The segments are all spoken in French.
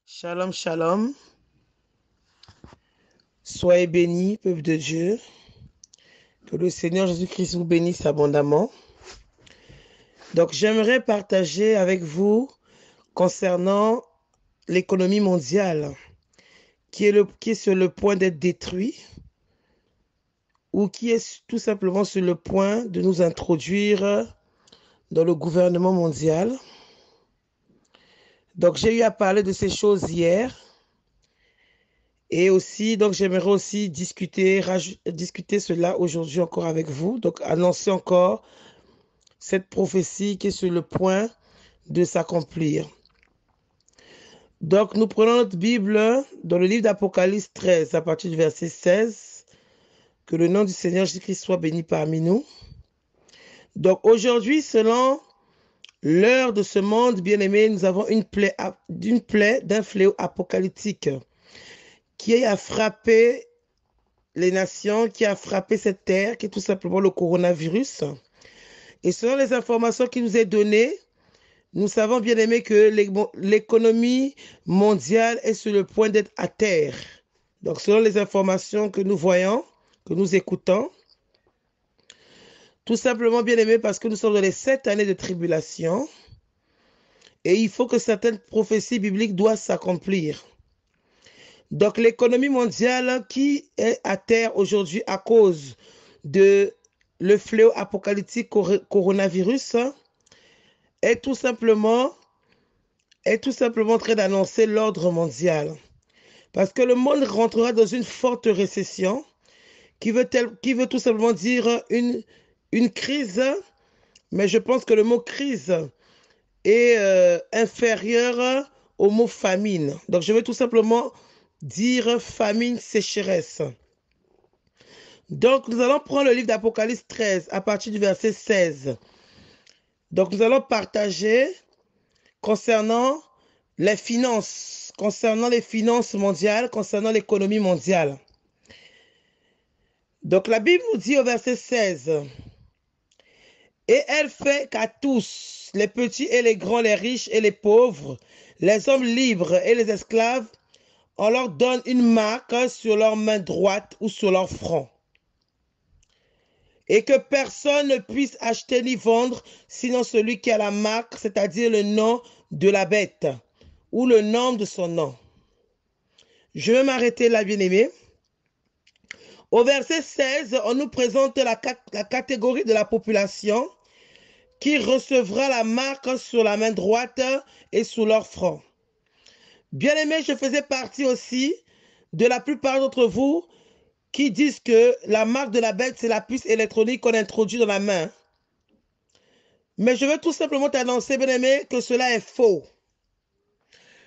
Shalom, shalom. Soyez bénis, peuple de Dieu. Que le Seigneur Jésus-Christ vous bénisse abondamment. Donc, j'aimerais partager avec vous concernant l'économie mondiale qui est sur le point d'être détruite ou qui est tout simplement sur le point de nous introduire dans le gouvernement mondial. Donc, j'ai eu à parler de ces choses hier. Et aussi, donc j'aimerais aussi discuter cela aujourd'hui encore avec vous. Donc, annoncer encore cette prophétie qui est sur le point de s'accomplir. Donc, nous prenons notre Bible dans le livre d'Apocalypse 13, à partir du verset 16. Que le nom du Seigneur Jésus-Christ soit béni parmi nous. Donc, aujourd'hui, selon l'heure de ce monde, bien-aimé, nous avons une plaie d'un fléau apocalyptique qui a frappé les nations, qui a frappé cette terre, qui est tout simplement le coronavirus. Et selon les informations qui nous est données, nous savons bien aimé que l'économie mondiale est sur le point d'être à terre. Donc, selon les informations que nous voyons, que nous écoutons, tout simplement bien aimé parce que nous sommes dans les 7 années de tribulation et il faut que certaines prophéties bibliques doivent s'accomplir. Donc, l'économie mondiale qui est à terre aujourd'hui à cause de le fléau apocalyptique coronavirus est tout simplement en train d'annoncer l'ordre mondial. Parce que le monde rentrera dans une forte récession qui veut tout simplement dire une crise, mais je pense que le mot crise est inférieur au mot famine. Donc je vais tout simplement dire famine, sécheresse. Donc nous allons prendre le livre d'Apocalypse 13 à partir du verset 16. Donc nous allons partager concernant les finances mondiales, concernant l'économie mondiale. Donc la Bible nous dit au verset 16, « Et elle fait qu'à tous, les petits et les grands, les riches et les pauvres, les hommes libres et les esclaves, on leur donne une marque sur leur main droite ou sur leur front. Et que personne ne puisse acheter ni vendre, sinon celui qui a la marque, c'est-à-dire le nom de la bête ou le nom de son nom. » Je vais m'arrêter là, bien-aimé. Au verset 16, on nous présente la catégorie de la population qui recevra la marque sur la main droite et sur leur front. Bien-aimé, je faisais partie aussi de la plupart d'entre vous qui disent que la marque de la bête, c'est la puce électronique qu'on introduit dans la main. Mais je veux tout simplement t'annoncer, bien-aimé, que cela est faux.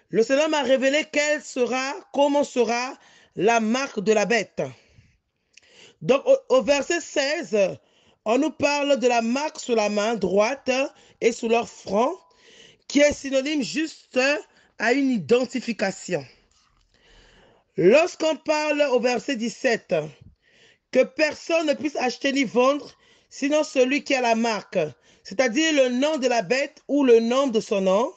Le Seigneur m'a révélé comment sera la marque de la bête. Donc, au verset 16, on nous parle de la marque sur la main droite et sur leur front, qui est synonyme juste à une identification. Lorsqu'on parle au verset 17, que personne ne puisse acheter ni vendre, sinon celui qui a la marque, c'est-à-dire le nom de la bête ou le nom de son nom,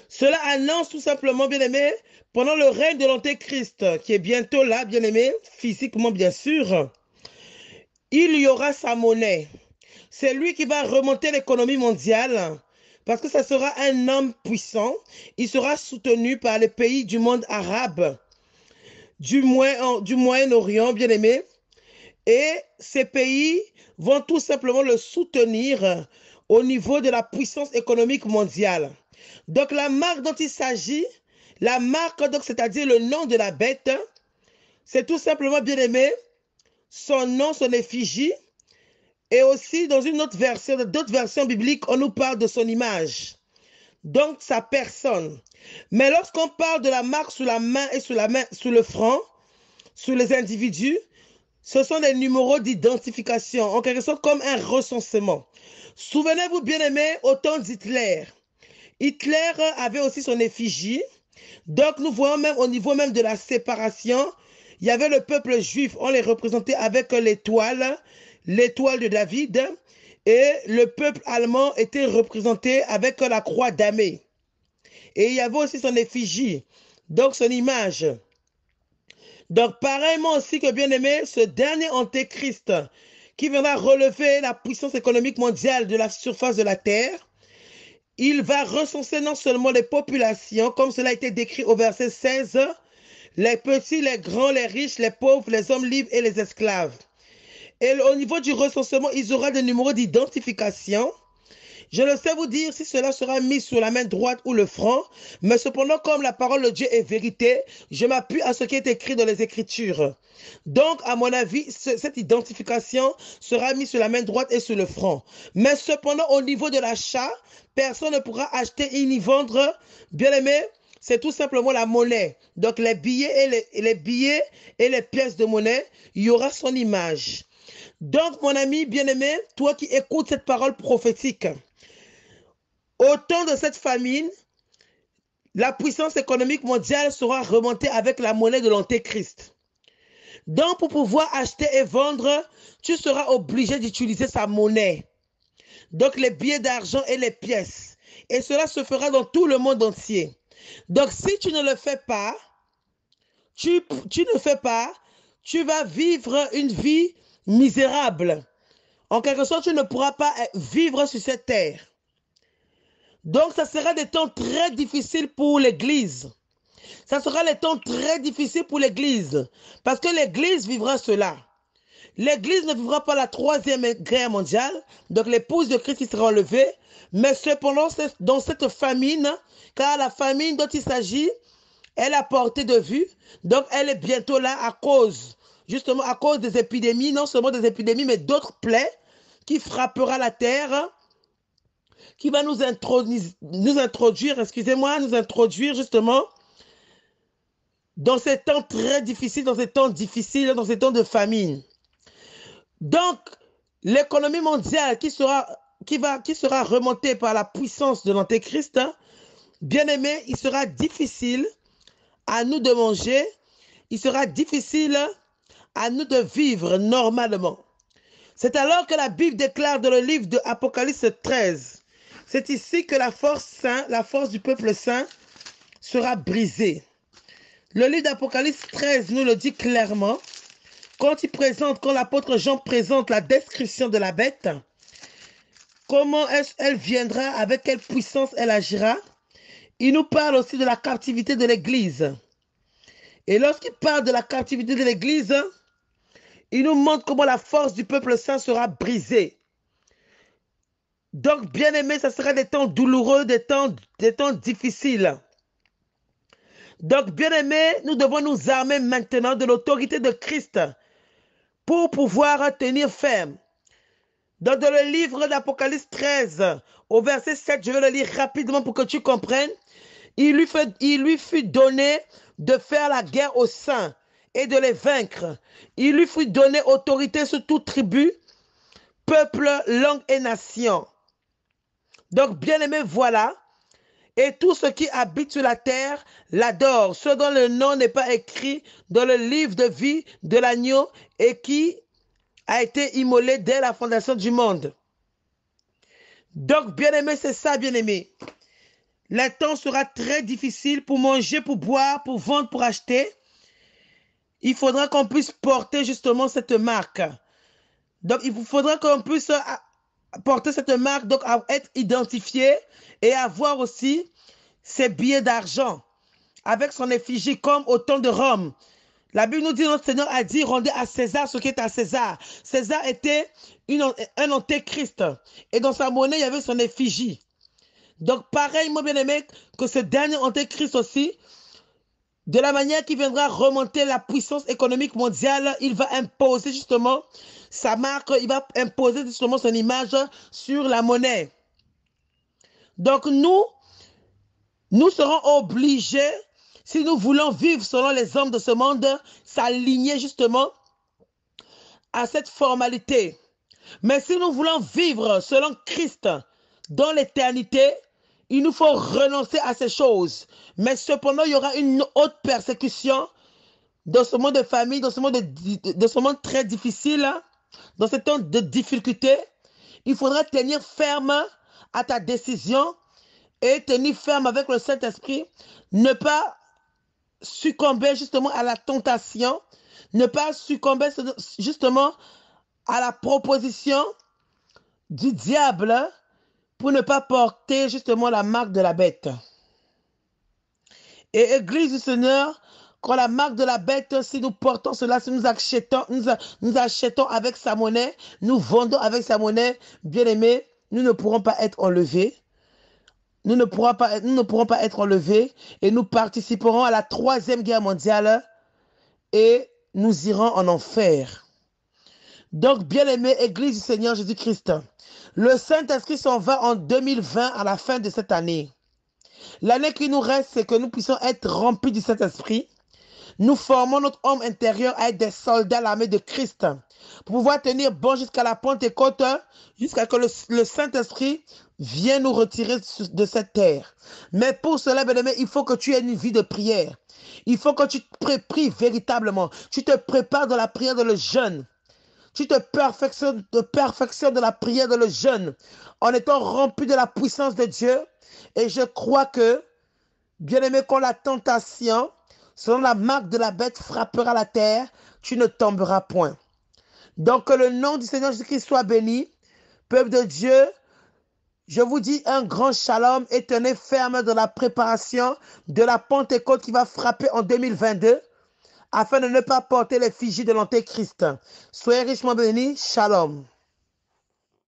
cela annonce tout simplement, bien-aimé, pendant le règne de l'Antéchrist, qui est bientôt là, bien-aimé, physiquement bien sûr, il y aura sa monnaie. C'est lui qui va remonter l'économie mondiale parce que ça sera un homme puissant. Il sera soutenu par les pays du monde arabe, du Moyen-Orient, bien-aimé. Et ces pays vont tout simplement le soutenir au niveau de la puissance économique mondiale. Donc la marque dont il s'agit, la marque, donc c'est-à-dire le nom de la bête, c'est tout simplement, bien-aimé, son nom, son effigie. Et aussi, dans d'autres versions bibliques, on nous parle de son image. Donc, sa personne. Mais lorsqu'on parle de la marque sous la main et sous le front, sur les individus, ce sont des numéros d'identification, en quelque sorte comme un recensement. Souvenez-vous, bien-aimés, au temps d'Hitler. Hitler avait aussi son effigie. Donc, nous voyons même au niveau même de la séparation, il y avait le peuple juif, on les représentait avec l'étoile de David, et le peuple allemand était représenté avec la croix damnée. Et il y avait aussi son effigie, donc son image. Donc, pareillement aussi que bien-aimé, ce dernier antéchrist qui viendra relever la puissance économique mondiale de la surface de la terre, il va recenser non seulement les populations, comme cela a été décrit au verset 16, les petits, les grands, les riches, les pauvres, les hommes libres et les esclaves. Et au niveau du recensement, il y aura des numéros d'identification. Je ne sais vous dire si cela sera mis sur la main droite ou le front, mais cependant, comme la parole de Dieu est vérité, je m'appuie à ce qui est écrit dans les Écritures. Donc, à mon avis, cette identification sera mise sur la main droite et sur le front. Mais cependant, au niveau de l'achat, personne ne pourra acheter ni vendre. Bien aimé, c'est tout simplement la monnaie. Donc, les billets et les pièces de monnaie, il y aura son image. Donc, mon ami bien-aimé, toi qui écoutes cette parole prophétique, au temps de cette famine, la puissance économique mondiale sera remontée avec la monnaie de l'Antéchrist. Donc, pour pouvoir acheter et vendre, tu seras obligé d'utiliser sa monnaie. Donc, les billets d'argent et les pièces. Et cela se fera dans tout le monde entier. Donc, si tu ne le fais pas, tu vas vivre une vie misérable. En quelque sorte, tu ne pourras pas vivre sur cette terre. Donc, ça sera des temps très difficiles pour l'Église. Ça sera des temps très difficiles pour l'Église. Parce que l'Église vivra cela. L'Église ne vivra pas la troisième guerre mondiale. Donc, l'épouse de Christ qui sera enlevée. Mais cependant, dans cette famine, car la famine dont il s'agit, elle a porté de vue. Donc, elle est bientôt là à cause, justement à cause des épidémies, non seulement des épidémies, mais d'autres plaies qui frappera la terre, qui va nous introduire justement dans ces temps très difficiles, dans ces temps difficiles, dans ces temps de famine. Donc, l'économie mondiale qui sera remontée par la puissance de l'Antéchrist, bien aimé, il sera difficile à nous de manger, il sera difficile à nous de vivre normalement. C'est alors que la Bible déclare dans le livre de Apocalypse 13, c'est ici que la force du peuple saint sera brisée. Le livre d'Apocalypse 13 nous le dit clairement. Quand l'apôtre Jean présente la description de la bête, comment elle viendra, avec quelle puissance elle agira, il nous parle aussi de la captivité de l'Église. Et lorsqu'il parle de la captivité de l'Église, il nous montre comment la force du peuple saint sera brisée. Donc, bien aimé, ça sera des temps douloureux, des temps difficiles. Donc, bien aimé, nous devons nous armer maintenant de l'autorité de Christ pour pouvoir tenir ferme. Donc, dans le livre d'Apocalypse 13, au verset 7, je vais le lire rapidement pour que tu comprennes. Il lui fut donné de faire la guerre aux saints et de les vaincre. Il lui fut donné autorité sur toute tribu, peuple, langue et nation. Donc, bien-aimé, voilà. Et tout ce qui habite sur la terre l'adore, ce dont le nom n'est pas écrit dans le livre de vie de l'agneau et qui a été immolé dès la fondation du monde. Donc, bien-aimé, c'est ça, bien-aimé. Le temps sera très difficile pour manger, pour boire, pour vendre, pour acheter. Il faudra qu'on puisse porter justement cette marque. Donc, il faudra qu'on puisse porter cette marque, donc à être identifié et avoir aussi ses billets d'argent avec son effigie comme au temps de Rome. La Bible nous dit, notre Seigneur a dit, rendez à César ce qui est à César. César était un antéchrist et dans sa monnaie, il y avait son effigie. Donc, pareil, mon bien-aimé, que ce dernier antéchrist aussi, de la manière qu'il viendra remonter la puissance économique mondiale, il va imposer justement sa marque, il va imposer justement son image sur la monnaie. Donc nous serons obligés, si nous voulons vivre selon les hommes de ce monde, s'aligner justement à cette formalité. Mais si nous voulons vivre selon Christ dans l'éternité, il nous faut renoncer à ces choses. Mais cependant, il y aura une haute persécution dans ce monde de famille, dans ce monde très difficile, dans ce temps de difficulté. Il faudra tenir ferme à ta décision et tenir ferme avec le Saint-Esprit, ne pas succomber justement à la tentation, ne pas succomber justement à la proposition du diable pour ne pas porter justement la marque de la bête. Et Église du Seigneur, quand la marque de la bête, si nous portons cela, si nous achetons avec sa monnaie, nous vendons avec sa monnaie, bien aimés, nous ne pourrons pas être enlevés. Nous ne pourrons pas être enlevés et nous participerons à la 3e guerre mondiale et nous irons en enfer. Donc, bien-aimé Église du Seigneur Jésus-Christ, le Saint-Esprit s'en va en 2020 à la fin de cette année. L'année qui nous reste, c'est que nous puissions être remplis du Saint-Esprit. Nous formons notre homme intérieur à être des soldats à l'armée de Christ pour pouvoir tenir bon jusqu'à la Pentecôte, jusqu'à ce que le Saint-Esprit vienne nous retirer de cette terre. Mais pour cela, bien-aimé, il faut que tu aies une vie de prière. Il faut que tu te pries véritablement. Tu te prépares dans la prière, dans le jeûne. Tu te perfectionnes de la prière, dans le jeûne, en étant rempli de la puissance de Dieu. Et je crois que, bien-aimé, quand la tentation, selon la marque de la bête, frappera la terre, tu ne tomberas point. Donc, que le nom du Seigneur Jésus-Christ soit béni. Peuple de Dieu, je vous dis un grand shalom et tenez ferme dans la préparation de la Pentecôte qui va frapper en 2022 afin de ne pas porter les figies de l'Antéchrist. Soyez richement bénis. Shalom.